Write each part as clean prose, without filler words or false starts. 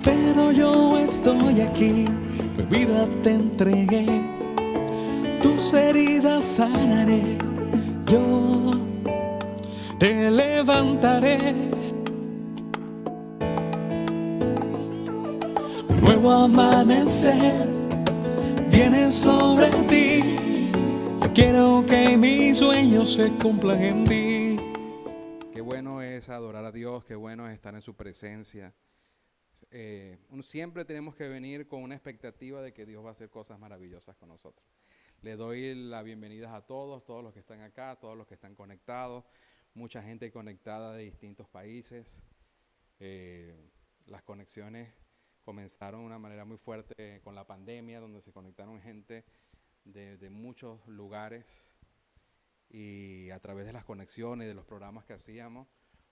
pero yo estoy aquí, mi vida te entregué, tus heridas sanaré, yo te levantaré. Un nuevo amanecer viene sobre ti, quiero que mis sueños se cumplan en ti. Qué bueno es adorar a Dios, qué bueno es estar en su presencia. Siempre tenemos que venir con una expectativa de que Dios va a hacer cosas maravillosas con nosotros. Le doy la bienvenida a todos los que están acá, todos los que están conectados, mucha gente conectada de distintos países. Las conexiones comenzaron de una manera muy fuerte con la pandemia, donde se conectaron gente de muchos lugares, y a través de las conexiones, de los programas que hacíamos,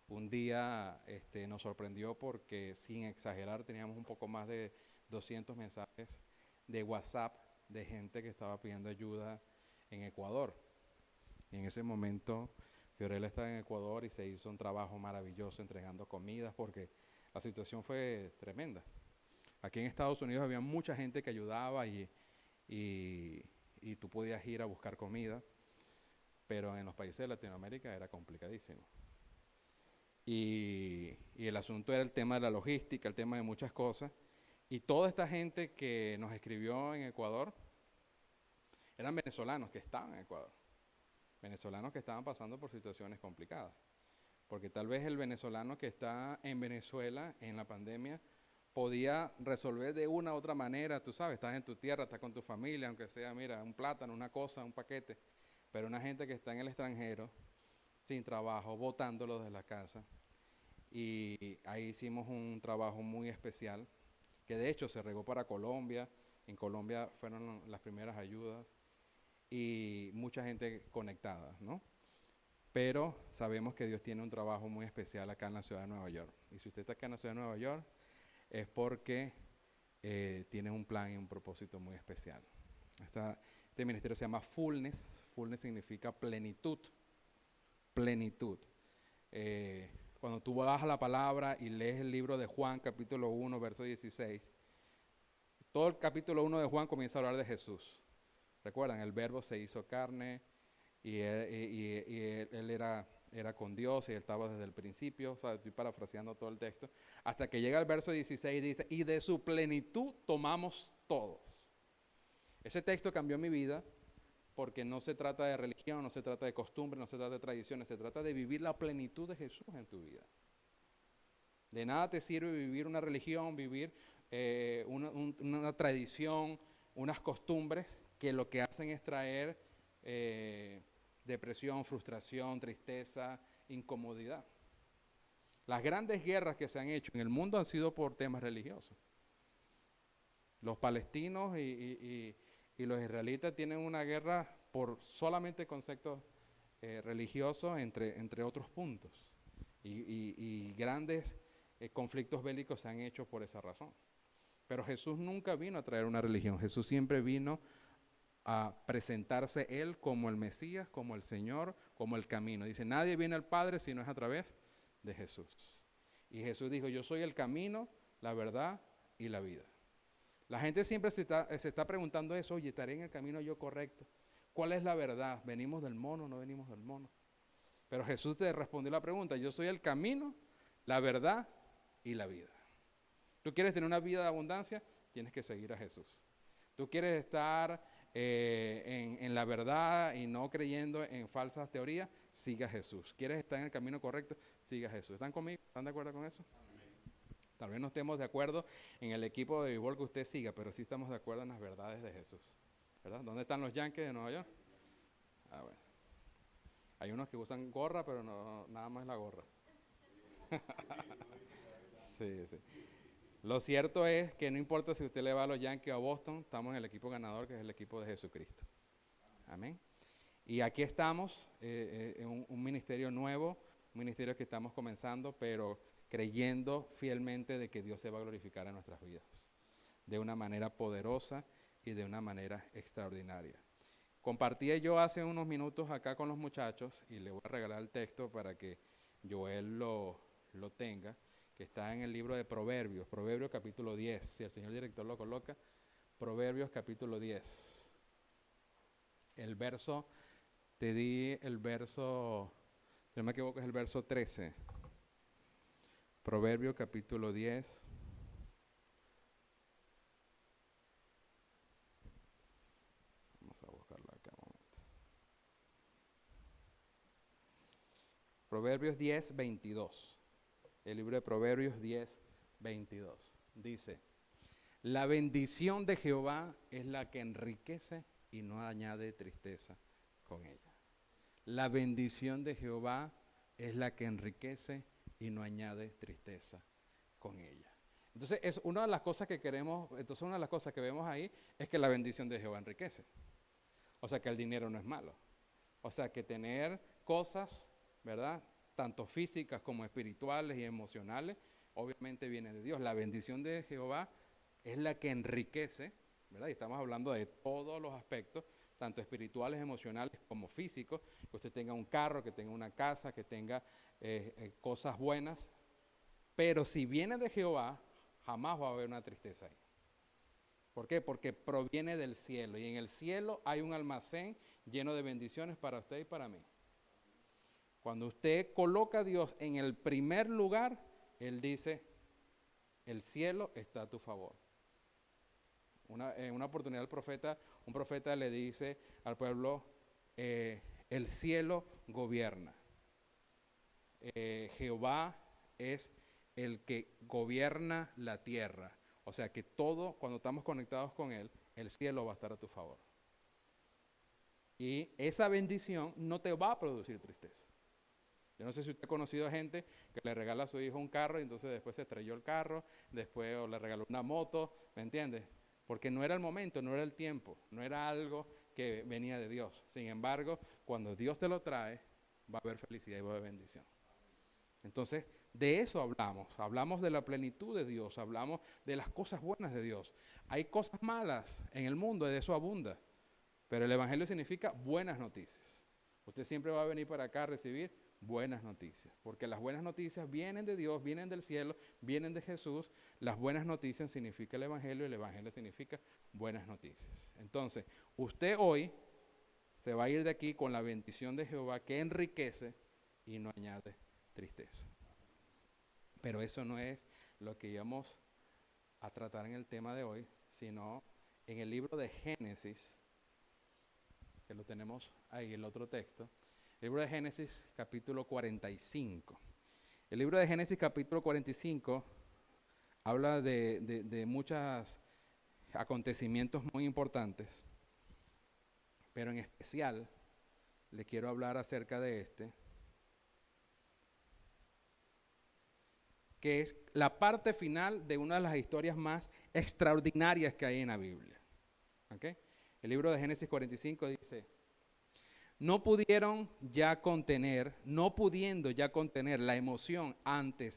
un día nos sorprendió porque, sin exagerar, teníamos un poco más de 200 mensajes de WhatsApp de gente que estaba pidiendo ayuda en Ecuador. Y en ese momento Fiorella estaba en Ecuador y se hizo un trabajo maravilloso entregando comidas porque la situación fue tremenda. Aquí en Estados Unidos había mucha gente que ayudaba y tú podías ir a buscar comida, pero en los países de Latinoamérica era complicadísimo. Y el asunto era el tema de la logística, el tema de muchas cosas. Y toda esta gente que nos escribió en Ecuador eran venezolanos que estaban en Ecuador. Venezolanos que estaban pasando por situaciones complicadas. Porque tal vez el venezolano que está en Venezuela en la pandemia podía resolver de una u otra manera, tú sabes, estás en tu tierra, estás con tu familia, aunque sea, mira, un plátano, una cosa, un paquete. Pero una gente que está en el extranjero, sin trabajo, botándolo desde la casa. Y ahí hicimos un trabajo muy especial, que de hecho se regó para Colombia. En Colombia fueron las primeras ayudas y mucha gente conectada, ¿no? Pero sabemos que Dios tiene un trabajo muy especial acá en la ciudad de Nueva York. Y si usted está acá en la ciudad de Nueva York, es porque tiene un plan y un propósito muy especial. Este ministerio se llama Fullness. Fullness significa plenitud. Plenitud. Cuando tú vas a la palabra y lees el libro de Juan, capítulo 1, verso 16, todo el capítulo 1 de Juan comienza a hablar de Jesús. Recuerdan, el verbo se hizo carne y él era con Dios y él estaba desde el principio. O sea, estoy parafraseando todo el texto. Hasta que llega el verso 16 y dice, y de su plenitud tomamos todos. Ese texto cambió mi vida porque no se trata de religión, no se trata de costumbre, no se trata de tradiciones, se trata de vivir la plenitud de Jesús en tu vida. De nada te sirve vivir una religión, vivir una tradición, unas costumbres que lo que hacen es traer depresión, frustración, tristeza, incomodidad. Las grandes guerras que se han hecho en el mundo han sido por temas religiosos. Los palestinos y los israelitas tienen una guerra por solamente conceptos religiosos, entre otros puntos. Y grandes conflictos bélicos se han hecho por esa razón. Pero Jesús nunca vino a traer una religión. Jesús siempre vino a presentarse Él como el Mesías, como el Señor, como el camino. Dice, nadie viene al Padre si no es a través de Jesús. Y Jesús dijo, yo soy el camino, la verdad y la vida. La gente siempre se está preguntando eso, oye, ¿estaré en el camino yo correcto? ¿Cuál es la verdad? ¿Venimos del mono o no venimos del mono? Pero Jesús te respondió la pregunta, yo soy el camino, la verdad y la vida. ¿Tú quieres tener una vida de abundancia? Tienes que seguir a Jesús. ¿Tú quieres estar en la verdad y no creyendo en falsas teorías? Siga a Jesús. ¿Quieres estar en el camino correcto? Siga a Jesús. ¿Están conmigo? ¿Están de acuerdo con eso? Tal vez no estemos de acuerdo en el equipo de béisbol que usted siga, pero sí estamos de acuerdo en las verdades de Jesús, ¿verdad? ¿Dónde están los Yankees de Nueva York? Ah, bueno. Hay unos que usan gorra, pero no, nada más la gorra. Sí, sí. Lo cierto es que no importa si usted le va a los Yankees o a Boston, estamos en el equipo ganador, que es el equipo de Jesucristo. Amén. Y aquí estamos en un ministerio nuevo, un ministerio que estamos comenzando, pero creyendo fielmente de que Dios se va a glorificar en nuestras vidas, de una manera poderosa y de una manera extraordinaria. Compartí yo hace unos minutos acá con los muchachos y le voy a regalar el texto para que Joel lo tenga, que está en el libro de Proverbios, Proverbios capítulo 10. Si el señor director lo coloca, Proverbios capítulo 10. El verso, te di el verso, si no me equivoco es el verso 13. Proverbios capítulo 10. Vamos a buscarlo acá un momento. Proverbios 10, 22. El libro de Proverbios 10, 22. Dice, la bendición de Jehová es la que enriquece y no añade tristeza con ella. La bendición de Jehová es la que enriquece y no añade tristeza con ella. Entonces, es una de las cosas que queremos, entonces una de las cosas que vemos ahí es que la bendición de Jehová enriquece. O sea, que el dinero no es malo. O sea, que tener cosas, ¿verdad?, tanto físicas como espirituales y emocionales, obviamente viene de Dios. La bendición de Jehová es la que enriquece, ¿verdad? Y estamos hablando de todos los aspectos, tanto espirituales, emocionales como físicos, que usted tenga un carro, que tenga una casa, que tenga cosas buenas, pero si viene de Jehová, jamás va a haber una tristeza ahí. ¿Por qué? Porque proviene del cielo, y en el cielo hay un almacén lleno de bendiciones para usted y para mí. Cuando usted coloca a Dios en el primer lugar, Él dice, el cielo está a tu favor. En una oportunidad un profeta le dice al pueblo, el cielo gobierna. Jehová es el que gobierna la tierra. O sea que todo, cuando estamos conectados con Él, el cielo va a estar a tu favor. Y esa bendición no te va a producir tristeza. Yo no sé si usted ha conocido a gente que le regala a su hijo un carro y entonces después se estrelló el carro, después o le regaló una moto, ¿me entiendes? Porque no era el momento, no era el tiempo, no era algo que venía de Dios. Sin embargo, cuando Dios te lo trae, va a haber felicidad y va a haber bendición. Entonces, de eso hablamos de la plenitud de Dios, hablamos de las cosas buenas de Dios. Hay cosas malas en el mundo, de eso abunda, pero el Evangelio significa buenas noticias. Usted siempre va a venir para acá a recibir buenas noticias, porque las buenas noticias vienen de Dios, vienen del cielo, vienen de Jesús. Las buenas noticias significa el Evangelio y el Evangelio significa buenas noticias. Entonces, usted hoy se va a ir de aquí con la bendición de Jehová que enriquece y no añade tristeza. Pero eso no es lo que íbamos a tratar en el tema de hoy, sino en el libro de Génesis, que lo tenemos ahí, el otro texto. El libro de Génesis, capítulo 45. El libro de Génesis, capítulo 45, habla de muchos acontecimientos muy importantes, pero en especial le quiero hablar acerca de este, que es la parte final de una de las historias más extraordinarias que hay en la Biblia. ¿Okay? El libro de Génesis 45 dice, no pudiendo ya contener la emoción ante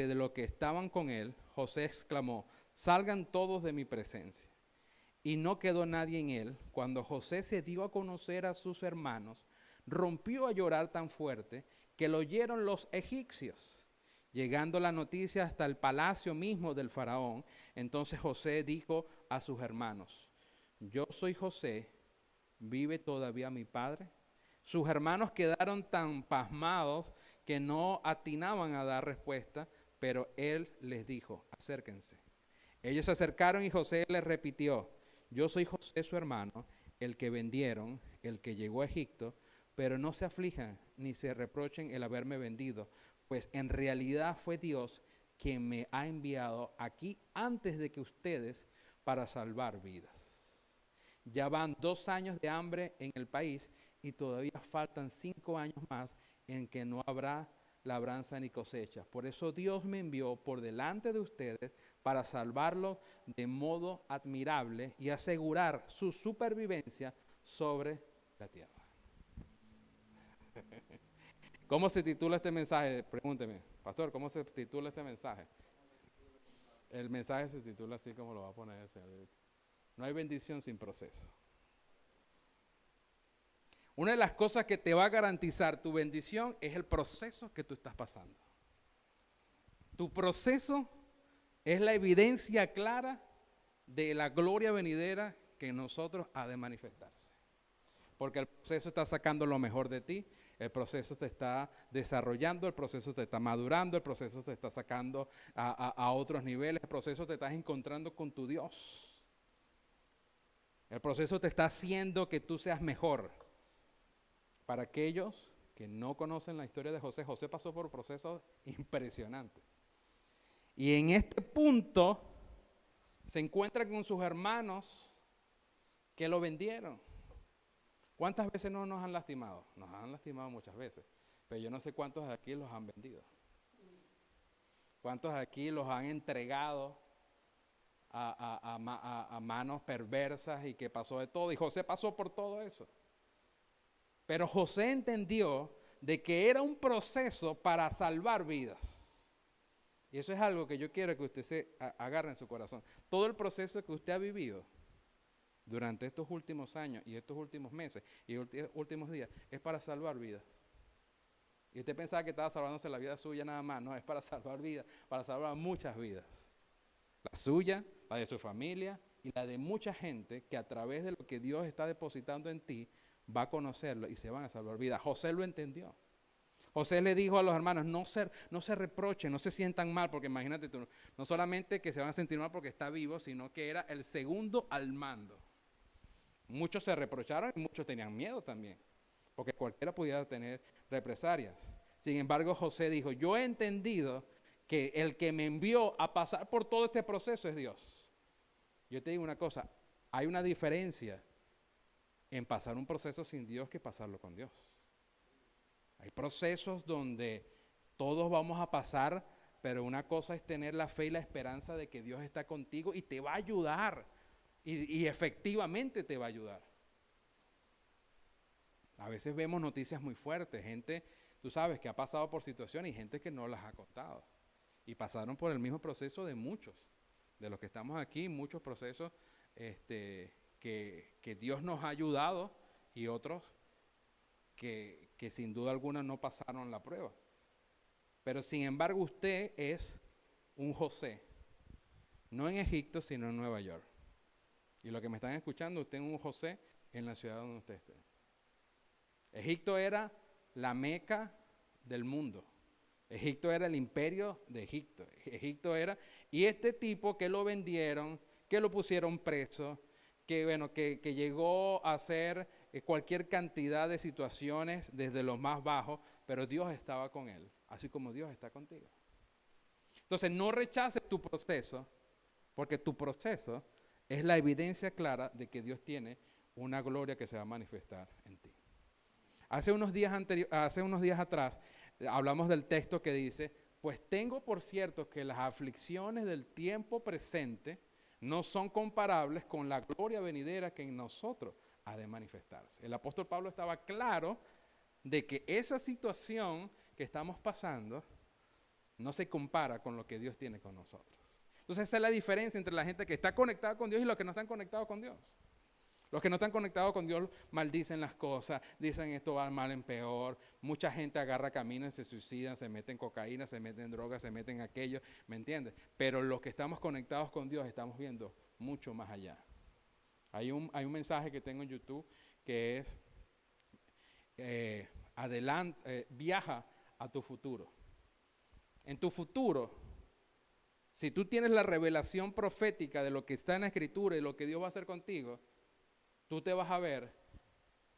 de lo que estaban con él, José exclamó, salgan todos de mi presencia. Y no quedó nadie en él. Cuando José se dio a conocer a sus hermanos, rompió a llorar tan fuerte que lo oyeron los egipcios. Llegando la noticia hasta el palacio mismo del faraón, entonces José dijo a sus hermanos, yo soy José, ¿vive todavía mi padre? Sus hermanos quedaron tan pasmados que no atinaban a dar respuesta, pero él les dijo, acérquense. Ellos se acercaron y José les repitió, yo soy José su hermano, el que vendieron, el que llegó a Egipto, pero no se aflijan ni se reprochen el haberme vendido, pues en realidad fue Dios quien me ha enviado aquí antes de que ustedes para salvar vidas. Ya van 2 años de hambre en el país y todavía faltan 5 años más en que no habrá labranza ni cosecha. Por eso Dios me envió por delante de ustedes para salvarlos de modo admirable y asegurar su supervivencia sobre la tierra. ¿Cómo se titula este mensaje? Pregúnteme, pastor, ¿cómo se titula este mensaje? El mensaje se titula así como lo va a poner el Señor. No hay bendición sin proceso. Una de las cosas que te va a garantizar tu bendición es el proceso que tú estás pasando. Tu proceso es la evidencia clara de la gloria venidera que en nosotros ha de manifestarse. Porque el proceso está sacando lo mejor de ti, el proceso te está desarrollando, el proceso te está madurando, el proceso te está sacando a otros niveles, el proceso te estás encontrando con tu Dios. El proceso te está haciendo que tú seas mejor. Para aquellos que no conocen la historia de José, José pasó por procesos impresionantes. Y en este punto se encuentra con sus hermanos que lo vendieron. ¿Cuántas veces no nos han lastimado? Nos han lastimado muchas veces, pero yo no sé cuántos de aquí los han vendido. ¿Cuántos de aquí los han entregado a manos perversas y que pasó de todo? Y José pasó por todo eso. Pero José entendió de que era un proceso para salvar vidas. Y eso es algo que yo quiero que usted se agarre en su corazón. Todo el proceso que usted ha vivido durante estos últimos años y estos últimos meses y últimos días es para salvar vidas. Y usted pensaba que estaba salvándose la vida suya nada más. No, es para salvar vidas, para salvar muchas vidas. La suya, la de su familia y la de mucha gente que a través de lo que Dios está depositando en ti va a conocerlo y se van a salvar vidas. José lo entendió. José le dijo a los hermanos, no se reprochen, no se sientan mal, porque imagínate tú, no solamente que se van a sentir mal porque está vivo, sino que era el segundo al mando. Muchos se reprocharon y muchos tenían miedo también, porque cualquiera pudiera tener represalias. Sin embargo, José dijo, yo he entendido que el que me envió a pasar por todo este proceso es Dios. Yo te digo una cosa, hay una diferencia en pasar un proceso sin Dios que pasarlo con Dios. Hay procesos donde todos vamos a pasar, pero una cosa es tener la fe y la esperanza de que Dios está contigo y te va a ayudar. Y efectivamente te va a ayudar. A veces vemos noticias muy fuertes, gente, tú sabes, que ha pasado por situaciones y gente que no las ha contado. Y pasaron por el mismo proceso de muchos, de los que estamos aquí, muchos procesos que Dios nos ha ayudado y otros que sin duda alguna no pasaron la prueba. Pero sin embargo usted es un José, no en Egipto, sino en Nueva York. Y lo que me están escuchando, usted es un José en la ciudad donde usted esté. Egipto era la Meca del mundo. Egipto era el imperio de Egipto. Egipto era, y este tipo que lo vendieron, que lo pusieron preso, que llegó a hacer cualquier cantidad de situaciones desde los más bajos, pero Dios estaba con él, así como Dios está contigo. Entonces no rechaces tu proceso, porque tu proceso es la evidencia clara de que Dios tiene una gloria que se va a manifestar en ti. Hace unos días atrás hablamos del texto que dice, pues tengo por cierto que las aflicciones del tiempo presente no son comparables con la gloria venidera que en nosotros ha de manifestarse. El apóstol Pablo estaba claro de que esa situación que estamos pasando no se compara con lo que Dios tiene con nosotros. Entonces esa es la diferencia entre la gente que está conectada con Dios y los que no están conectados con Dios. Los que no están conectados con Dios maldicen las cosas, dicen esto va mal en peor. Mucha gente agarra camino y se suicidan, se meten cocaína, se meten drogas, se meten aquello, ¿me entiendes? Pero los que estamos conectados con Dios estamos viendo mucho más allá. Hay un mensaje que tengo en YouTube que es, viaja a tu futuro. En tu futuro, si tú tienes la revelación profética de lo que está en la Escritura y lo que Dios va a hacer contigo, tú te vas a ver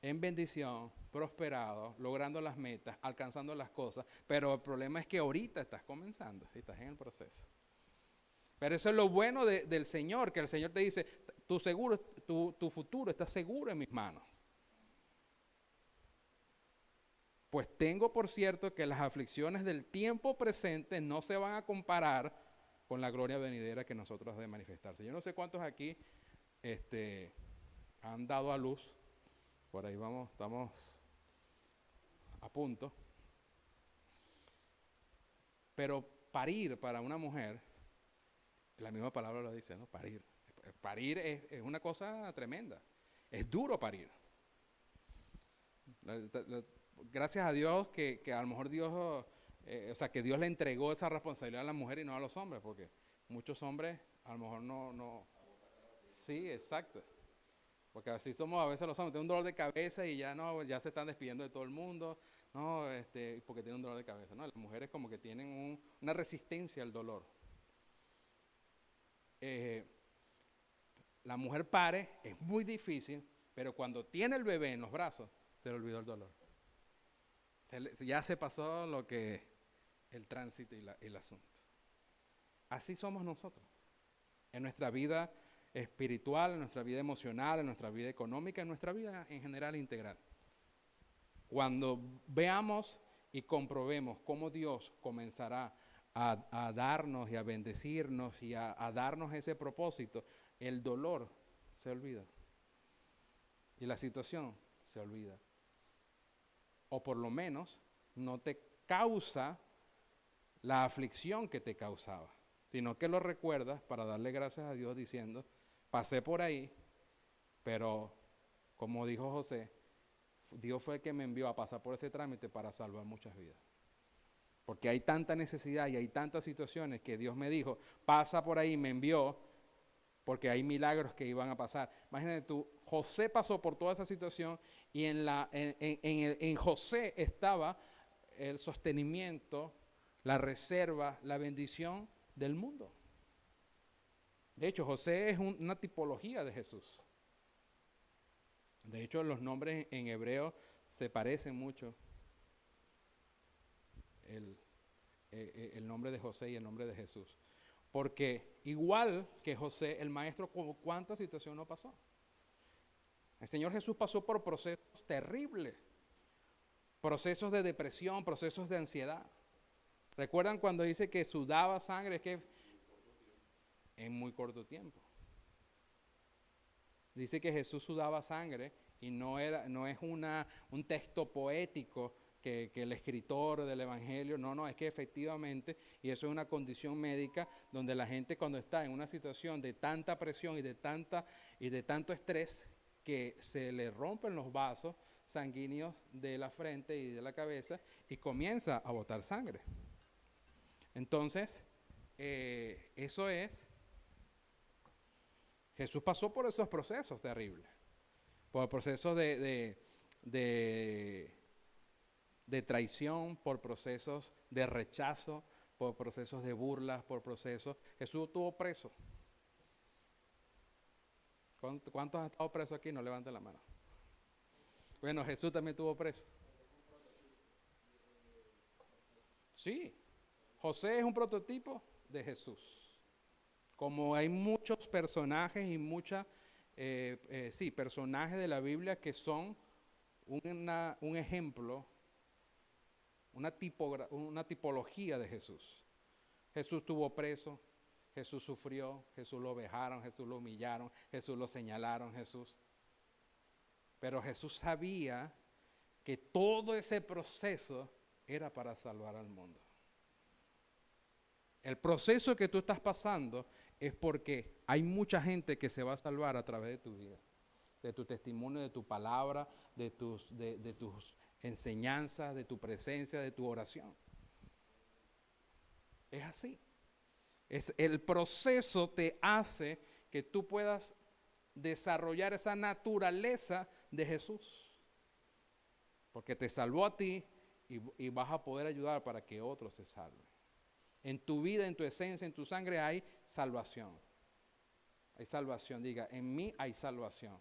en bendición, prosperado, logrando las metas, alcanzando las cosas, pero el problema es que ahorita estás comenzando, estás en el proceso. Pero eso es lo bueno del Señor, que el Señor te dice, tu futuro está seguro en mis manos. Pues tengo por cierto que las aflicciones del tiempo presente no se van a comparar con la gloria venidera que nosotros ha de manifestarse. Yo no sé cuántos aquí han dado a luz, por ahí vamos, estamos a punto. Pero parir para una mujer, la misma palabra lo dice, ¿no? Parir. Parir es una cosa tremenda. Es duro parir. Gracias a Dios que a lo mejor Dios o sea, que Dios le entregó esa responsabilidad a la mujer y no a los hombres, porque muchos hombres a lo mejor no. Sí, exacto. Porque así somos a veces los hombres, tienen un dolor de cabeza y ya no, ya se están despidiendo de todo el mundo, no, porque tienen un dolor de cabeza, ¿no? Las mujeres como que tienen una resistencia al dolor. La mujer pare, es muy difícil, pero cuando tiene el bebé en los brazos, se le olvidó el dolor. Ya se pasó lo que el tránsito y el asunto. Así somos nosotros. En nuestra vida espiritual, en nuestra vida emocional, en nuestra vida económica, en nuestra vida en general integral. Cuando veamos y comprobemos cómo Dios comenzará a darnos y a bendecirnos y a darnos ese propósito, el dolor se olvida y la situación se olvida. O por lo menos no te causa la aflicción que te causaba, sino que lo recuerdas para darle gracias a Dios diciendo, pasé por ahí, pero como dijo José, Dios fue el que me envió a pasar por ese trámite para salvar muchas vidas. Porque hay tanta necesidad y hay tantas situaciones que Dios me dijo, pasa por ahí, me envió, porque hay milagros que iban a pasar. Imagínate tú, José pasó por toda esa situación y en José estaba el sostenimiento, la reserva, la bendición del mundo. De hecho, José es una tipología de Jesús. De hecho, los nombres en hebreo se parecen mucho. El nombre de José y el nombre de Jesús. Porque igual que José, el maestro, ¿cuántas situaciones no pasó? El Señor Jesús pasó por procesos terribles. Procesos de depresión, procesos de ansiedad. ¿Recuerdan cuando dice que sudaba sangre? Es que en muy corto tiempo. Dice que Jesús sudaba sangre y no es un texto poético que el escritor del Evangelio, no, es que efectivamente, y eso es una condición médica donde la gente cuando está en una situación de tanta presión y de tanto estrés que se le rompen los vasos sanguíneos de la frente y de la cabeza y comienza a botar sangre. Entonces, eso es, Jesús pasó por esos procesos terribles, por procesos de traición, por procesos de rechazo, por procesos de burlas, por procesos. Jesús estuvo preso. ¿Cuántos han estado presos aquí? No levanten la mano. Bueno, Jesús también estuvo preso. Sí, José es un prototipo de Jesús. Como hay muchos personajes y personajes de la Biblia que son un ejemplo, una tipología de Jesús. Jesús estuvo preso, Jesús sufrió, Jesús lo vejaron, Jesús lo humillaron, Jesús lo señalaron, Pero Jesús sabía que todo ese proceso era para salvar al mundo. El proceso que tú estás pasando es porque hay mucha gente que se va a salvar a través de tu vida, de tu testimonio, de tu palabra, de tus enseñanzas, de tu presencia, de tu oración. Es así. El proceso te hace que tú puedas desarrollar esa naturaleza de Jesús. Porque te salvó a ti y vas a poder ayudar para que otros se salven. En tu vida, en tu esencia, en tu sangre hay salvación. Hay salvación. Diga, en mí hay salvación.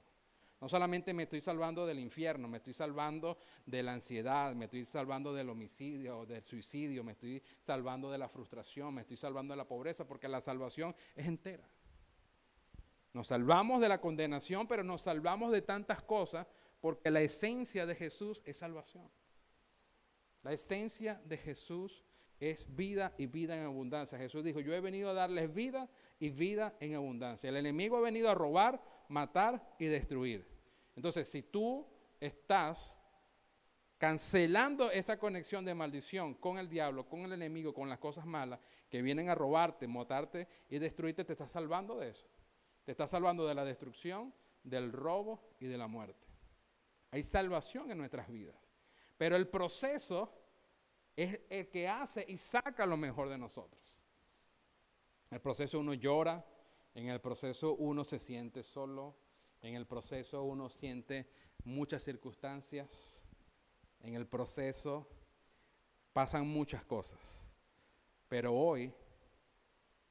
No solamente me estoy salvando del infierno, me estoy salvando de la ansiedad, me estoy salvando del homicidio, del suicidio, me estoy salvando de la frustración, me estoy salvando de la pobreza, porque la salvación es entera. Nos salvamos de la condenación, pero nos salvamos de tantas cosas porque la esencia de Jesús es salvación. La esencia de Jesús es vida y vida en abundancia. Jesús dijo, yo he venido a darles vida y vida en abundancia. El enemigo ha venido a robar, matar y destruir. Entonces, si tú estás cancelando esa conexión de maldición con el diablo, con el enemigo, con las cosas malas que vienen a robarte, matarte y destruirte, te estás salvando de eso. Te estás salvando de la destrucción, del robo y de la muerte. Hay salvación en nuestras vidas. Pero el proceso es el que hace y saca lo mejor de nosotros. En el proceso uno llora, en el proceso uno se siente solo, en el proceso uno siente muchas circunstancias, en el proceso pasan muchas cosas. Pero hoy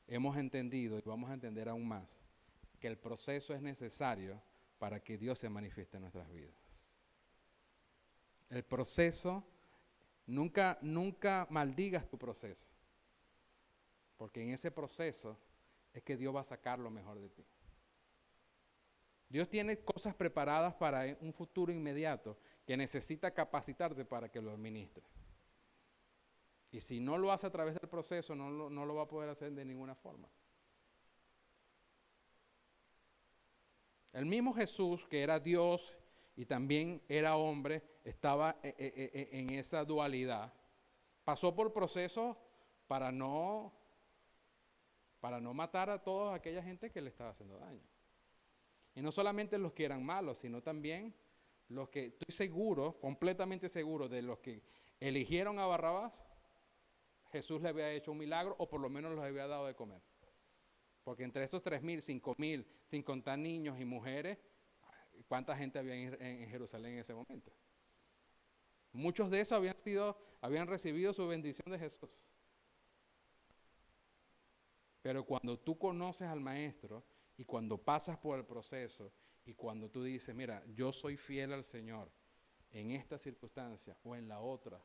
hemos entendido y vamos a entender aún más que el proceso es necesario para que Dios se manifieste en nuestras vidas. El proceso, nunca maldigas tu proceso, porque en ese proceso es que Dios va a sacar lo mejor de ti. Dios tiene cosas preparadas para un futuro inmediato que necesita capacitarte para que lo administres. Y si no lo hace a través del proceso, no lo va a poder hacer de ninguna forma. El mismo Jesús, que era Dios y también era hombre, estaba en esa dualidad. Pasó por procesos para no matar a toda aquella gente que le estaba haciendo daño. Y no solamente los que eran malos, sino también los que, estoy seguro, completamente seguro, de los que eligieron a Barrabás, Jesús le había hecho un milagro o por lo menos los había dado de comer. Porque entre esos 3,000, 5,000, sin contar niños y mujeres, ¿cuánta gente había en Jerusalén en ese momento? Muchos de esos habían recibido su bendición de Jesús. Pero cuando tú conoces al Maestro y cuando pasas por el proceso y cuando tú dices, mira, yo soy fiel al Señor en esta circunstancia o en la otra,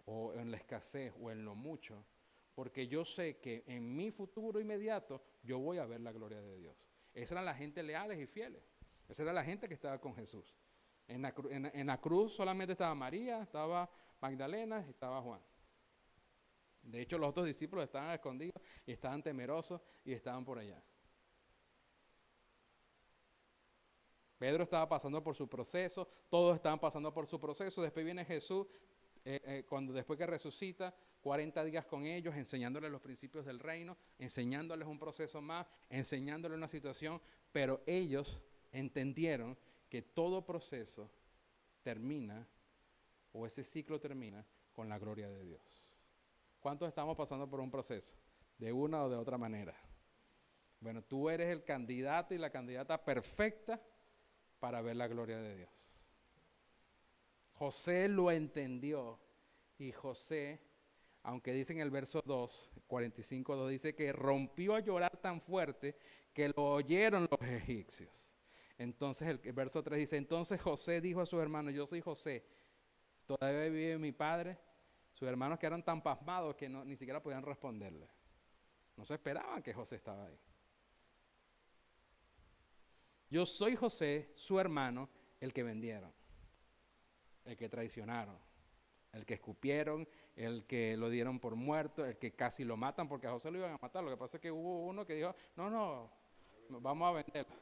o en la escasez o en lo mucho, porque yo sé que en mi futuro inmediato yo voy a ver la gloria de Dios. Esa era la gente leales y fieles. Esa era la gente que estaba con Jesús. En la cruz solamente estaba María, estaba Magdalena y estaba Juan. De hecho, los otros discípulos estaban escondidos y estaban temerosos y estaban por allá. Pedro estaba pasando por su proceso, todos estaban pasando por su proceso. Después viene Jesús, después que resucita, 40 días con ellos, enseñándoles los principios del reino, enseñándoles un proceso más, enseñándoles una situación, pero ellos entendieron que todo proceso termina, o ese ciclo termina, con la gloria de Dios. ¿Cuántos estamos pasando por un proceso? De una o de otra manera. Bueno, tú eres el candidato y la candidata perfecta para ver la gloria de Dios. José lo entendió y José, aunque dice en el verso 2, 45:2, dice que rompió a llorar tan fuerte que lo oyeron los egipcios. Entonces el verso 3 dice, entonces José dijo a sus hermanos, yo soy José, todavía vive mi padre. Sus hermanos quedaron tan pasmados que ni siquiera podían responderle. No se esperaban que José estaba ahí. Yo soy José, su hermano, el que vendieron, el que traicionaron, el que escupieron, el que lo dieron por muerto, el que casi lo matan porque a José lo iban a matar. Lo que pasa es que hubo uno que dijo, no, vamos a venderlo.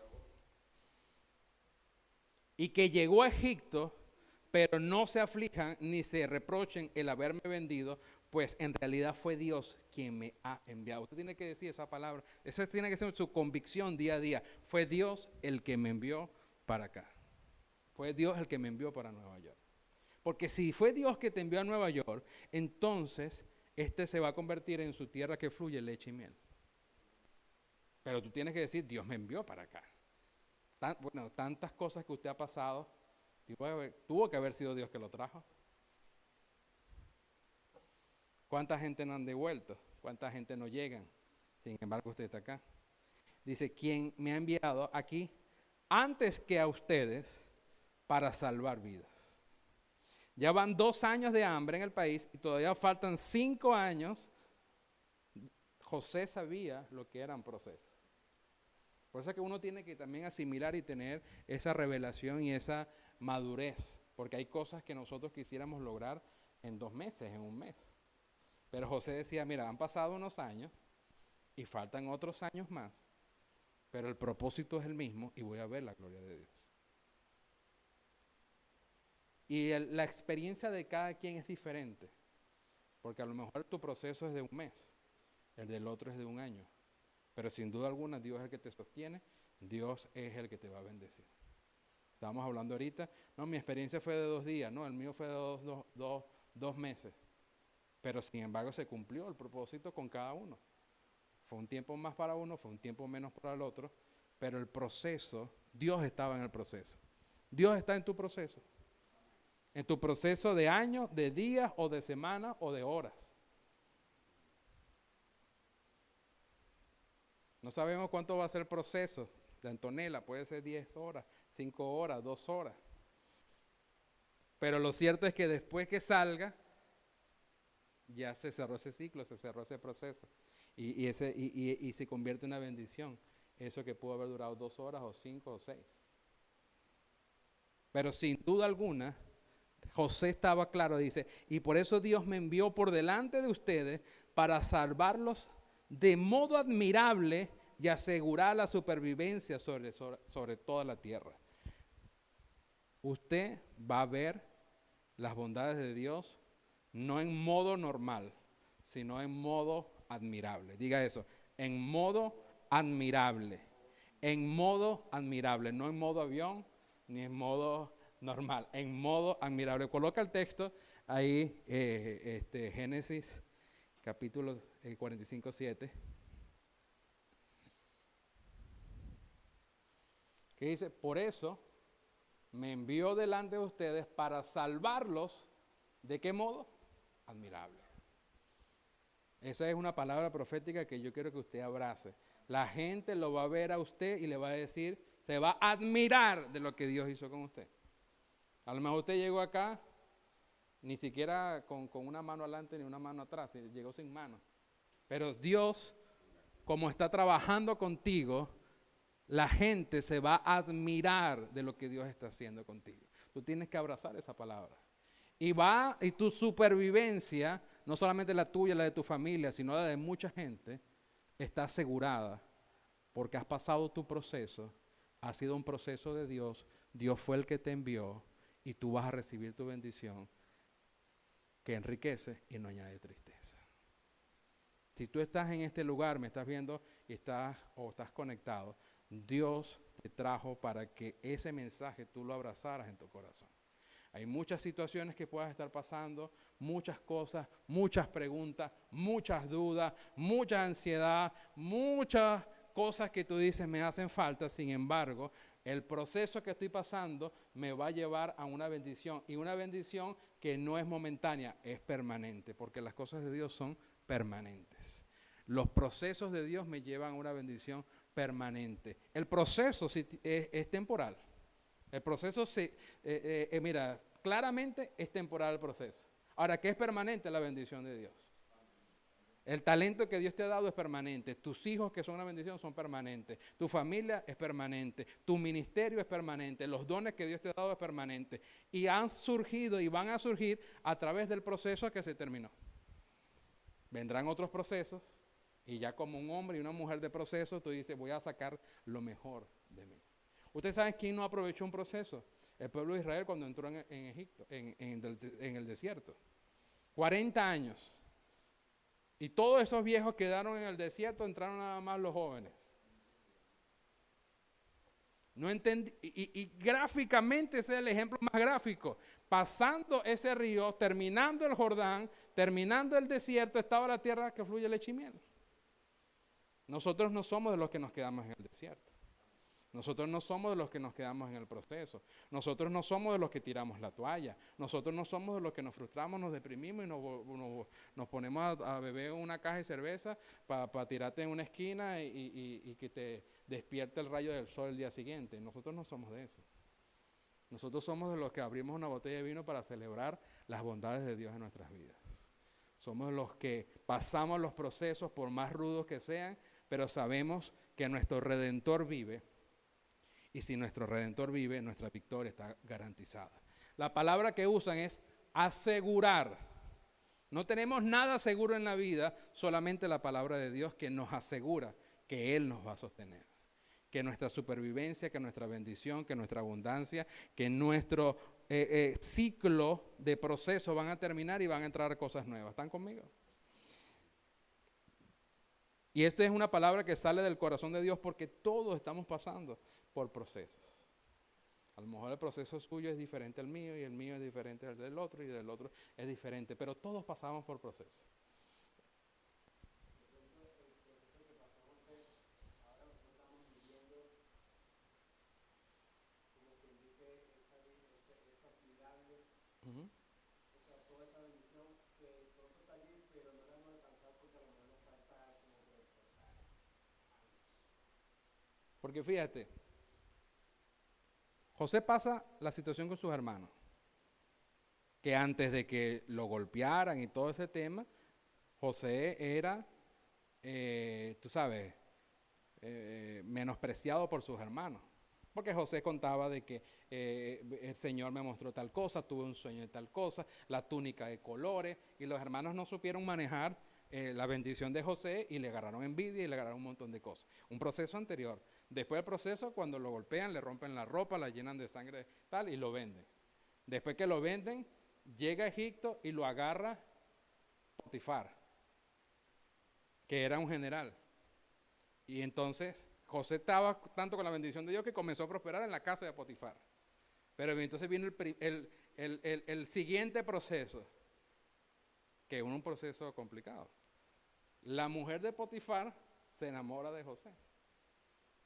Y que llegó a Egipto, pero no se aflijan ni se reprochen el haberme vendido, pues en realidad fue Dios quien me ha enviado. Usted tiene que decir esa palabra, esa tiene que ser su convicción día a día. Fue Dios el que me envió para acá. Fue Dios el que me envió para Nueva York. Porque si fue Dios que te envió a Nueva York, entonces se va a convertir en su tierra que fluye leche y miel. Pero tú tienes que decir, Dios me envió para acá. Tantas cosas que usted ha pasado, tuvo que haber sido Dios que lo trajo. ¿Cuánta gente no han devuelto? ¿Cuánta gente no llegan? Sin embargo, usted está acá. Dice, ¿quién me ha enviado aquí antes que a ustedes para salvar vidas? Ya van 2 años de hambre en el país y todavía faltan 5 años. José sabía lo que eran procesos. Por eso es que uno tiene que también asimilar y tener esa revelación y esa madurez. Porque hay cosas que nosotros quisiéramos lograr en 2 meses, en 1 mes. Pero José decía, mira, han pasado unos años y faltan otros años más, pero el propósito es el mismo y voy a ver la gloria de Dios. Y la experiencia de cada quien es diferente, porque a lo mejor tu proceso es de 1 mes, el del otro es de 1 año, pero sin duda alguna Dios es el que te sostiene, Dios es el que te va a bendecir. Estábamos hablando ahorita, no, mi experiencia fue de 2 días, no, el mío fue de 2 meses. Pero sin embargo se cumplió el propósito con cada uno. Fue un tiempo más para uno, fue un tiempo menos para el otro, pero el proceso, Dios estaba en el proceso. Dios está en tu proceso. En tu proceso de años, de días o de semanas o de horas. No sabemos cuánto va a ser el proceso de Antonella, puede ser 10 horas, 5 horas, 2 horas. Pero lo cierto es que después que salga, ya se cerró ese ciclo, se cerró ese proceso. Y se convierte en una bendición. Eso que pudo haber durado 2 horas o 5 o 6. Pero sin duda alguna, José estaba claro, dice, y por eso Dios me envió por delante de ustedes para salvarlos de modo admirable y asegurar la supervivencia sobre toda la tierra. Usted va a ver las bondades de Dios no en modo normal, sino en modo admirable. Diga eso, en modo admirable. En modo admirable, no en modo avión, ni en modo normal, en modo admirable. Coloca el texto ahí, Génesis capítulo 45, 7. Que dice, por eso me envió delante de ustedes para salvarlos. ¿De qué modo? Admirable. Esa es una palabra profética que yo quiero que usted abrace. La gente lo va a ver a usted y le va a decir, se va a admirar de lo que Dios hizo con usted. A lo mejor usted llegó acá, ni siquiera con una mano adelante ni una mano atrás, llegó sin mano. Pero Dios, como está trabajando contigo, la gente se va a admirar de lo que Dios está haciendo contigo. Tú tienes que abrazar esa palabra. Y tu supervivencia, no solamente la tuya, la de tu familia, sino la de mucha gente, está asegurada porque has pasado tu proceso, ha sido un proceso de Dios, Dios fue el que te envió y tú vas a recibir tu bendición que enriquece y no añade tristeza. Si tú estás en este lugar, me estás viendo y estás conectado, Dios te trajo para que ese mensaje tú lo abrazaras en tu corazón. Hay muchas situaciones que puedas estar pasando, muchas cosas, muchas preguntas, muchas dudas, mucha ansiedad, muchas cosas que tú dices me hacen falta. Sin embargo, el proceso que estoy pasando me va a llevar a una bendición. Y una bendición que no es momentánea, es permanente, porque las cosas de Dios son permanentes. Los procesos de Dios me llevan a una bendición permanente. El proceso es temporal. El proceso, mira, claramente es temporal el proceso. Ahora, ¿qué es permanente? La bendición de Dios. El talento que Dios te ha dado es permanente. Tus hijos que son una bendición son permanentes. Tu familia es permanente. Tu ministerio es permanente. Los dones que Dios te ha dado es permanente. Y han surgido y van a surgir a través del proceso que se terminó. Vendrán otros procesos y ya como un hombre y una mujer de proceso, tú dices, voy a sacar lo mejor de mí. ¿Ustedes saben quién no aprovechó un proceso? El pueblo de Israel cuando entró en Egipto, en el desierto. 40 años. Y todos esos viejos quedaron en el desierto, entraron nada más los jóvenes. No entendí, y gráficamente ese es el ejemplo más gráfico. Pasando ese río, terminando el Jordán, terminando el desierto, estaba la tierra que fluye leche y miel. Nosotros no somos de los que nos quedamos en el desierto. Nosotros no somos de los que nos quedamos en el proceso. Nosotros no somos de los que tiramos la toalla. Nosotros no somos de los que nos frustramos, nos deprimimos y nos ponemos a beber una caja de cerveza para tirarte en una esquina y que te despierte el rayo del sol el día siguiente. Nosotros no somos de eso. Nosotros somos de los que abrimos una botella de vino para celebrar las bondades de Dios en nuestras vidas. Somos los que pasamos los procesos por más rudos que sean, pero sabemos que nuestro Redentor vive. Y si nuestro Redentor vive, nuestra victoria está garantizada. La palabra que usan es asegurar. No tenemos nada seguro en la vida, solamente la palabra de Dios que nos asegura que Él nos va a sostener. Que nuestra supervivencia, que nuestra bendición, que nuestra abundancia, que nuestro ciclo de proceso van a terminar y van a entrar cosas nuevas. ¿Están conmigo? Y esto es una palabra que sale del corazón de Dios porque todos estamos pasando por procesos. A lo mejor el proceso suyo es diferente al mío y el mío es diferente al del otro y del otro es diferente, pero todos pasamos por procesos. Ujú. Porque fíjate, José pasa la situación con sus hermanos, que antes de que lo golpearan y todo ese tema, José era, tú sabes, menospreciado por sus hermanos. Porque José contaba de que el Señor me mostró tal cosa, tuve un sueño de tal cosa, la túnica de colores, y los hermanos no supieron manejar la bendición de José y le agarraron envidia y le agarraron un montón de cosas. Un proceso anterior. Después del proceso, cuando lo golpean, le rompen la ropa, la llenan de sangre tal y lo venden. Después que lo venden, llega a Egipto y lo agarra Potifar, que era un general. Y entonces José estaba tanto con la bendición de Dios que comenzó a prosperar en la casa de Potifar. Pero entonces viene el siguiente proceso, que es un proceso complicado. La mujer de Potifar se enamora de José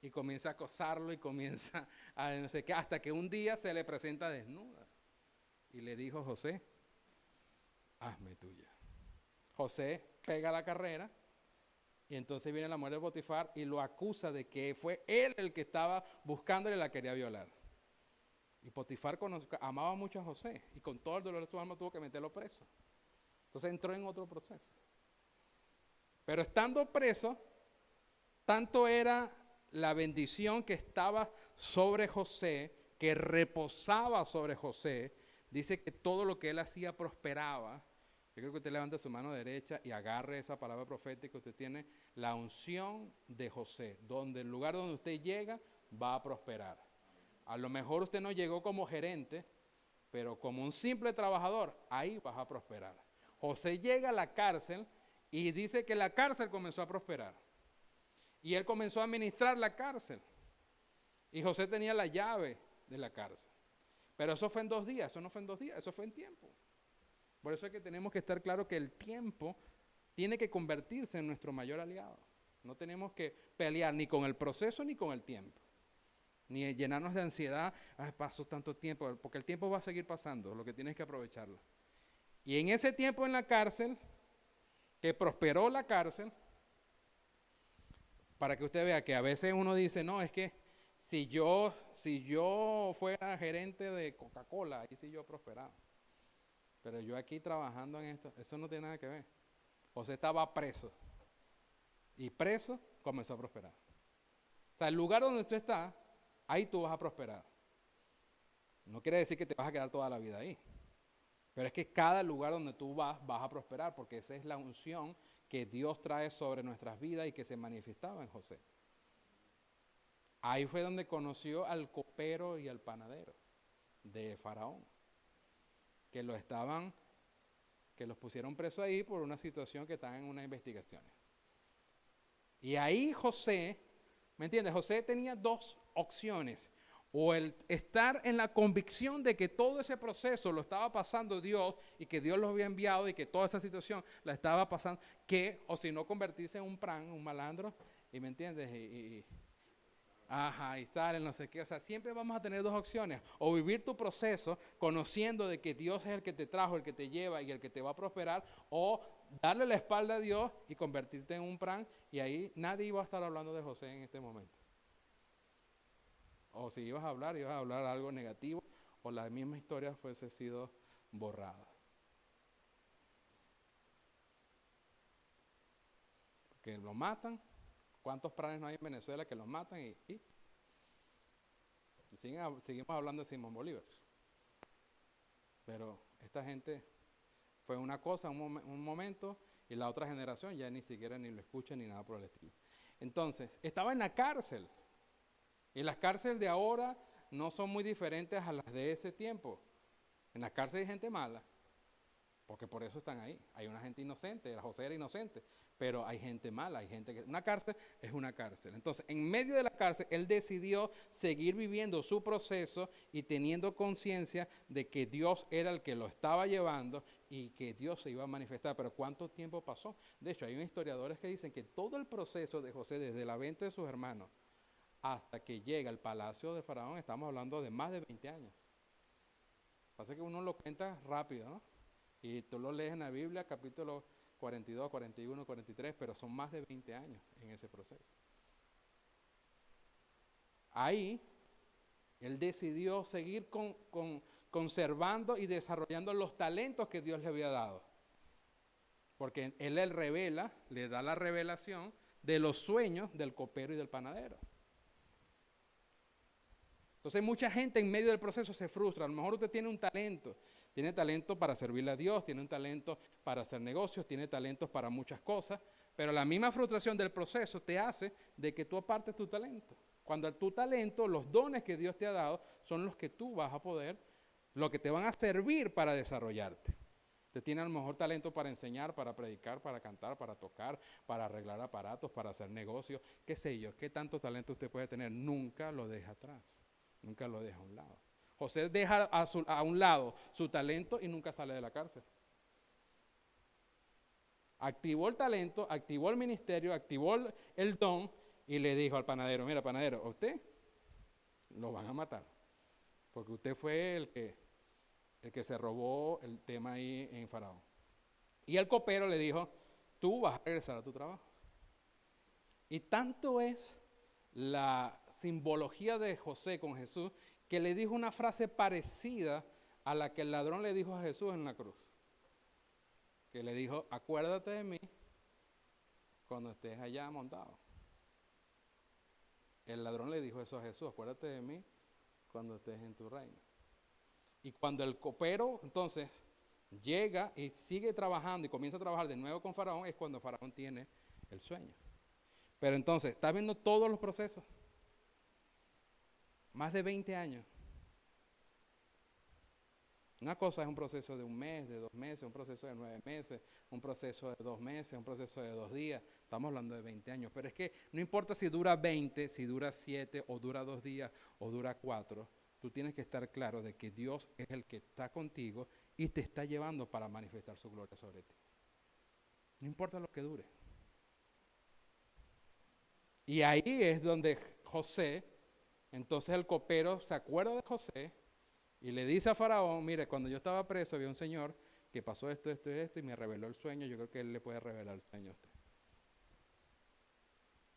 y comienza a acosarlo y comienza a no sé qué, hasta que un día se le presenta desnuda y le dijo: José, hazme tuya. José pega la carrera y entonces viene la mujer de Potifar y lo acusa de que fue él el que estaba buscándole y la quería violar. Y Potifar amaba mucho a José y con todo el dolor de su alma tuvo que meterlo preso. Entonces entró en otro proceso. Pero estando preso, tanto era la bendición que estaba sobre José, que reposaba sobre José, dice que todo lo que él hacía prosperaba. Yo creo que usted levante su mano derecha y agarre esa palabra profética. Usted tiene la unción de José, donde el lugar donde usted llega va a prosperar. A lo mejor usted no llegó como gerente, pero como un simple trabajador, ahí vas a prosperar. José llega a la cárcel y dice que la cárcel comenzó a prosperar. Y él comenzó a administrar la cárcel. Y José tenía la llave de la cárcel. Pero eso fue en 2 días, eso no fue en 2 días, eso fue en tiempo. Por eso es que tenemos que estar claros que el tiempo tiene que convertirse en nuestro mayor aliado. No tenemos que pelear ni con el proceso ni con el tiempo. Ni llenarnos de ansiedad, pasó tanto tiempo, porque el tiempo va a seguir pasando, lo que tienes que aprovecharlo. Y en ese tiempo en la cárcel, que prosperó la cárcel, para que usted vea que a veces uno dice, no, es que si yo fuera gerente de Coca-Cola, ahí sí yo prosperaba. Pero yo aquí trabajando en esto, eso no tiene nada que ver. José estaba preso. Y preso comenzó a prosperar. O sea, el lugar donde usted está, ahí tú vas a prosperar. No quiere decir que te vas a quedar toda la vida ahí. Pero es que cada lugar donde tú vas a prosperar, porque esa es la unción que Dios trae sobre nuestras vidas y que se manifestaba en José. Ahí fue donde conoció al copero y al panadero de Faraón, que los pusieron presos ahí por una situación que estaban en unas investigaciones. Y ahí José, ¿me entiendes? José tenía 2 opciones. O el estar en la convicción de que todo ese proceso lo estaba pasando Dios y que Dios lo había enviado y que toda esa situación la estaba pasando, o si no convertirse en un un malandro, y ¿me entiendes? Y salen, no sé qué. O sea, siempre vamos a tener 2 opciones. O vivir tu proceso conociendo de que Dios es el que te trajo, el que te lleva y el que te va a prosperar, o darle la espalda a Dios y convertirte en un pran, y ahí nadie iba a estar hablando de José en este momento. O si ibas a hablar algo negativo, o la misma historia fuese sido borrada. Que lo matan. ¿Cuántos pranes no hay en Venezuela que los matan? Y seguimos hablando de Simón Bolívar. Pero esta gente fue una cosa, un momento, y la otra generación ya ni siquiera ni lo escucha ni nada por el estilo. Entonces, estaba en la cárcel. Y las cárceles de ahora no son muy diferentes a las de ese tiempo. En las cárceles hay gente mala. Porque por eso están ahí. Hay una gente inocente, José era inocente, pero hay gente mala, hay gente que... Una cárcel es una cárcel. Entonces, en medio de la cárcel, él decidió seguir viviendo su proceso y teniendo conciencia de que Dios era el que lo estaba llevando y que Dios se iba a manifestar. Pero ¿cuánto tiempo pasó? De hecho, hay historiadores que dicen que todo el proceso de José, desde la venta de sus hermanos hasta que llega al palacio de Faraón, estamos hablando de más de 20 años. Pasa que uno lo cuenta rápido, ¿no? Y tú lo lees en la Biblia, capítulo 42, 41, 43, pero son más de 20 años en ese proceso. Ahí, él decidió seguir conservando y desarrollando los talentos que Dios le había dado. Porque él revela, le da la revelación de los sueños del copero y del panadero. Entonces mucha gente en medio del proceso se frustra. A lo mejor usted tiene talento para servirle a Dios, tiene un talento para hacer negocios, tiene talentos para muchas cosas, pero la misma frustración del proceso te hace de que tú apartes tu talento. Cuando tu talento, los dones que Dios te ha dado, son los que tú vas a poder, lo que te van a servir para desarrollarte. Usted tiene a lo mejor talento para enseñar, para predicar, para cantar, para tocar, para arreglar aparatos, para hacer negocios, qué sé yo, qué tanto talento usted puede tener, nunca lo deja atrás. Nunca lo deja a un lado. José deja a un lado su talento y nunca sale de la cárcel. Activó el talento, activó el ministerio, activó el don y le dijo al panadero, mira panadero, a usted lo van a matar. Porque usted fue el que se robó el tema ahí en Faraón. Y el copero le dijo, tú vas a regresar a tu trabajo. Y tanto es la simbología de José con Jesús, que le dijo una frase parecida a la que el ladrón le dijo a Jesús en la cruz. Que le dijo, acuérdate de mí cuando estés allá montado. El ladrón le dijo eso a Jesús, acuérdate de mí cuando estés en tu reino. Y cuando el copero entonces llega y sigue trabajando y comienza a trabajar de nuevo con Faraón, es cuando Faraón tiene el sueño. Pero entonces, ¿estás viendo todos los procesos? Más de 20 años. Una cosa es un proceso de un mes, de 2 meses, un proceso de 9 meses, un proceso de 2 meses, un proceso de 2 días. Estamos hablando de 20 años. Pero es que no importa si dura 20, si dura 7, o dura 2 días, o dura 4. Tú tienes que estar claro de que Dios es el que está contigo y te está llevando para manifestar su gloria sobre ti. No importa lo que dure. Y ahí es donde José, entonces el copero se acuerda de José y le dice a Faraón, mire, cuando yo estaba preso había un señor que pasó esto y me reveló el sueño, yo creo que él le puede revelar el sueño a usted.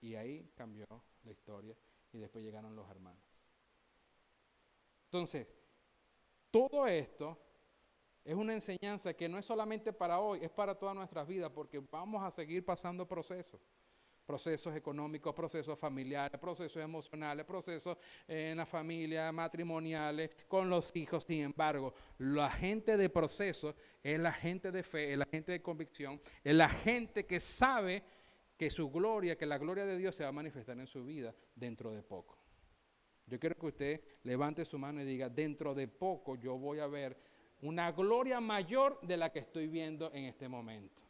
Y ahí cambió la historia y después llegaron los hermanos. Entonces, todo esto es una enseñanza que no es solamente para hoy, es para todas nuestras vidas, porque vamos a seguir pasando procesos. Procesos económicos, procesos familiares, procesos emocionales, procesos en la familia, matrimoniales, con los hijos. Sin embargo, la gente de proceso es la gente de fe, es la gente de convicción, es la gente que sabe que su gloria, que la gloria de Dios se va a manifestar en su vida dentro de poco. Yo quiero que usted levante su mano y diga, dentro de poco yo voy a ver una gloria mayor de la que estoy viendo en este momento.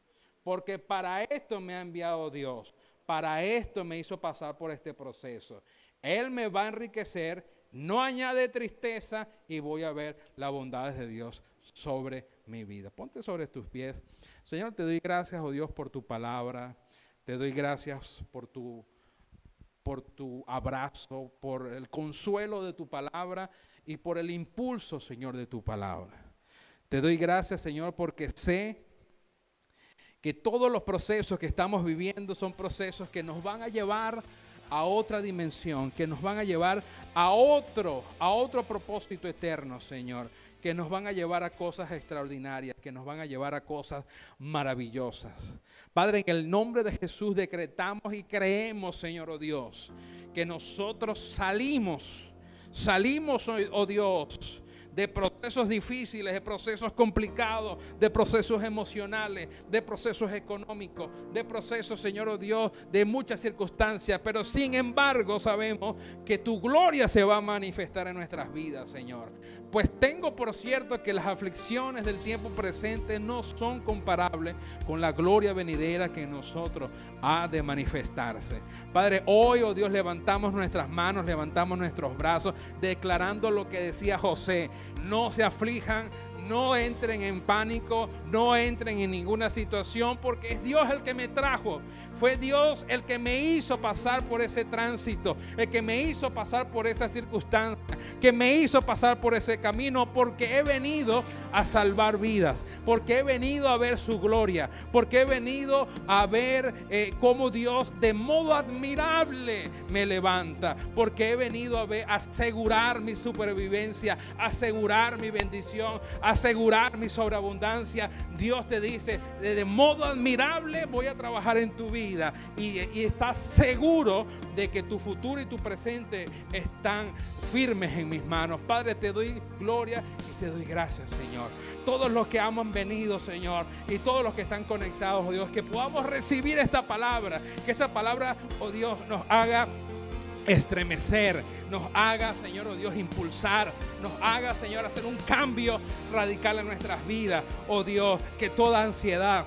Porque para esto me ha enviado Dios. Para esto me hizo pasar por este proceso. Él me va a enriquecer, no añade tristeza y voy a ver las bondades de Dios sobre mi vida. Ponte sobre tus pies. Señor, te doy gracias, oh Dios, por tu palabra. Te doy gracias por tu abrazo, por el consuelo de tu palabra y por el impulso, Señor, de tu palabra. Te doy gracias, Señor, porque sé que todos los procesos que estamos viviendo son procesos que nos van a llevar a otra dimensión, que nos van a llevar a otro propósito eterno, Señor, que nos van a llevar a cosas extraordinarias, que nos van a llevar a cosas maravillosas. Padre, en el nombre de Jesús decretamos y creemos, Señor, oh Dios, que nosotros salimos, oh Dios, de procesos difíciles, de procesos complicados, de procesos emocionales, de procesos económicos, de procesos, Señor, oh Dios, de muchas circunstancias. Pero sin embargo sabemos que tu gloria se va a manifestar en nuestras vidas, Señor. Pues tengo por cierto que las aflicciones del tiempo presente no son comparables con la gloria venidera que en nosotros ha de manifestarse. Padre, hoy, oh Dios, levantamos nuestras manos, levantamos nuestros brazos, declarando lo que decía José: no se aflijan, no entren en pánico, no entren en ninguna situación, porque es Dios el que me trajo. Fue Dios el que me hizo pasar por ese tránsito, el que me hizo pasar por esa circunstancia, que me hizo pasar por ese camino, porque he venido a salvar vidas, porque he venido a ver su gloria, porque he venido a ver cómo Dios de modo admirable me levanta, porque he venido a ver, asegurar mi supervivencia, asegurar mi bendición, asegurar mi sobreabundancia. Dios te dice: de modo admirable voy a trabajar en tu vida, y estás seguro de que tu futuro y tu presente están firmes en mis manos. Padre, te doy gloria y te doy gracias, Señor. Todos los que han venido, Señor, y todos los que están conectados, oh Dios, que podamos recibir esta palabra, que esta palabra, oh Dios, nos haga estremecer, nos haga, Señor, oh Dios, impulsar, nos haga, Señor, hacer un cambio radical en nuestras vidas, oh Dios, que toda ansiedad,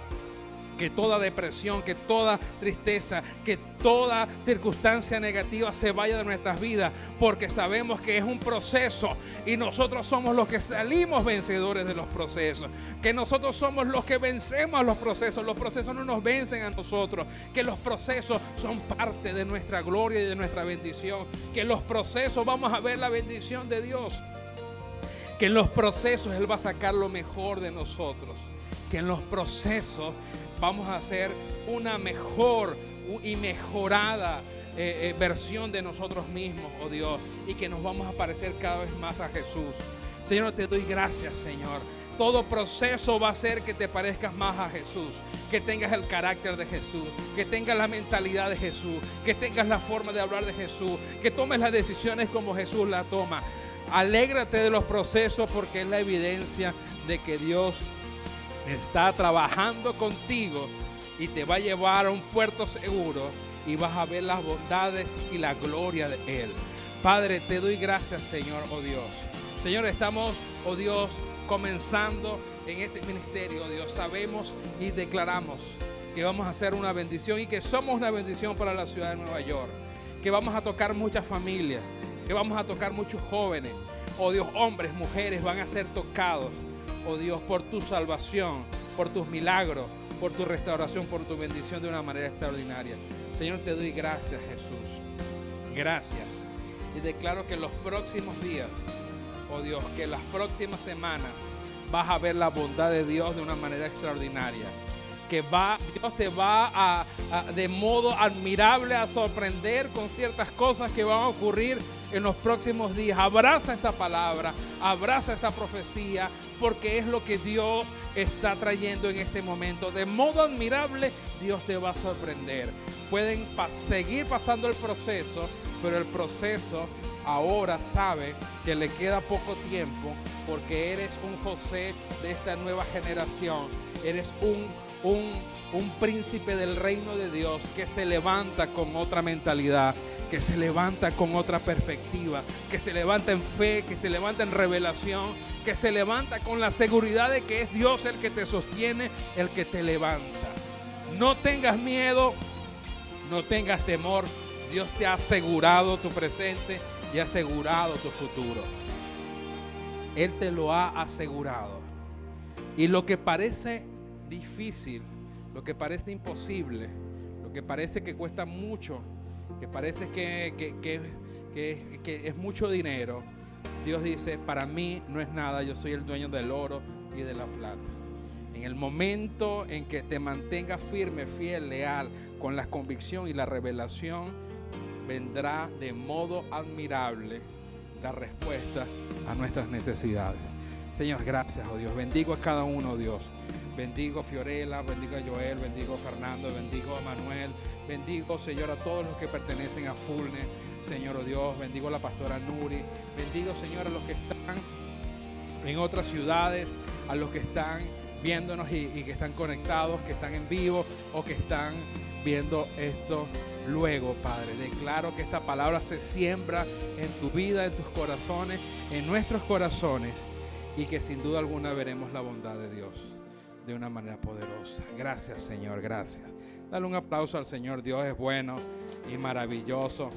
que toda depresión, que toda tristeza, que toda circunstancia negativa se vaya de nuestras vidas, porque sabemos que es un proceso y nosotros somos los que salimos vencedores de los procesos, que nosotros somos los que vencemos los procesos no nos vencen a nosotros, que los procesos son parte de nuestra gloria y de nuestra bendición, que en los procesos vamos a ver la bendición de Dios, que en los procesos Él va a sacar lo mejor de nosotros, que en los procesos vamos a hacer una mejor y mejorada versión de nosotros mismos, oh Dios, y que nos vamos a parecer cada vez más a Jesús. Señor, te doy gracias, Señor. Todo proceso va a hacer que te parezcas más a Jesús, que tengas el carácter de Jesús, que tengas la mentalidad de Jesús, que tengas la forma de hablar de Jesús, que tomes las decisiones como Jesús la toma. Alégrate de los procesos, porque es la evidencia de que Dios está trabajando contigo y te va a llevar a un puerto seguro, y vas a ver las bondades y la gloria de Él. Padre, te doy gracias, Señor, oh Dios. Señor, estamos, oh Dios, comenzando en este ministerio, oh Dios. Sabemos y declaramos que vamos a hacer una bendición y que somos una bendición para la ciudad de Nueva York, que vamos a tocar muchas familias, que vamos a tocar muchos jóvenes, oh Dios, hombres, mujeres van a ser tocados, oh Dios, por tu salvación, por tus milagros, por tu restauración, por tu bendición de una manera extraordinaria. Señor, te doy gracias, Jesús. Gracias. Y declaro que en los próximos días, oh Dios, que en las próximas semanas vas a ver la bondad de Dios de una manera extraordinaria. Que Dios te va de modo admirable a sorprender con ciertas cosas que van a ocurrir en los próximos días. Abraza esta palabra, abraza esa profecía, porque es lo que Dios está trayendo en este momento. De modo admirable, Dios te va a sorprender. Pueden seguir pasando el proceso, pero el proceso ahora sabe que le queda poco tiempo, porque eres un José de esta nueva generación. Eres un príncipe del reino de Dios que se levanta con otra mentalidad, que se levanta con otra perspectiva, que se levanta en fe, que se levanta en revelación, que se levanta con la seguridad de que es Dios el que te sostiene, el que te levanta. No tengas miedo, no tengas temor. Dios te ha asegurado tu presente y ha asegurado tu futuro. Él te lo ha asegurado. Y lo que parece difícil, lo que parece imposible, lo que parece que cuesta mucho, que parece que es mucho dinero, Dios dice: para mí no es nada, yo soy el dueño del oro y de la plata. En el momento en que te mantengas firme, fiel, leal, con la convicción y la revelación, vendrá de modo admirable la respuesta a nuestras necesidades. Señor, gracias, oh Dios. Bendigo a cada uno, oh Dios. Bendigo a Fiorella, bendigo a Joel, bendigo a Fernando, bendigo a Manuel, bendigo, Señor, a todos los que pertenecen a Fullness, Señor, oh Dios, bendigo a la pastora Nuri, bendigo, Señor, a los que están en otras ciudades, a los que están viéndonos y que están conectados, que están en vivo o que están viendo esto luego, Padre. Declaro que esta palabra se siembra en tu vida, en tus corazones, en nuestros corazones, y que sin duda alguna veremos la bondad de Dios de una manera poderosa. Gracias, Señor, gracias. Dale un aplauso al Señor. Dios es bueno y maravilloso.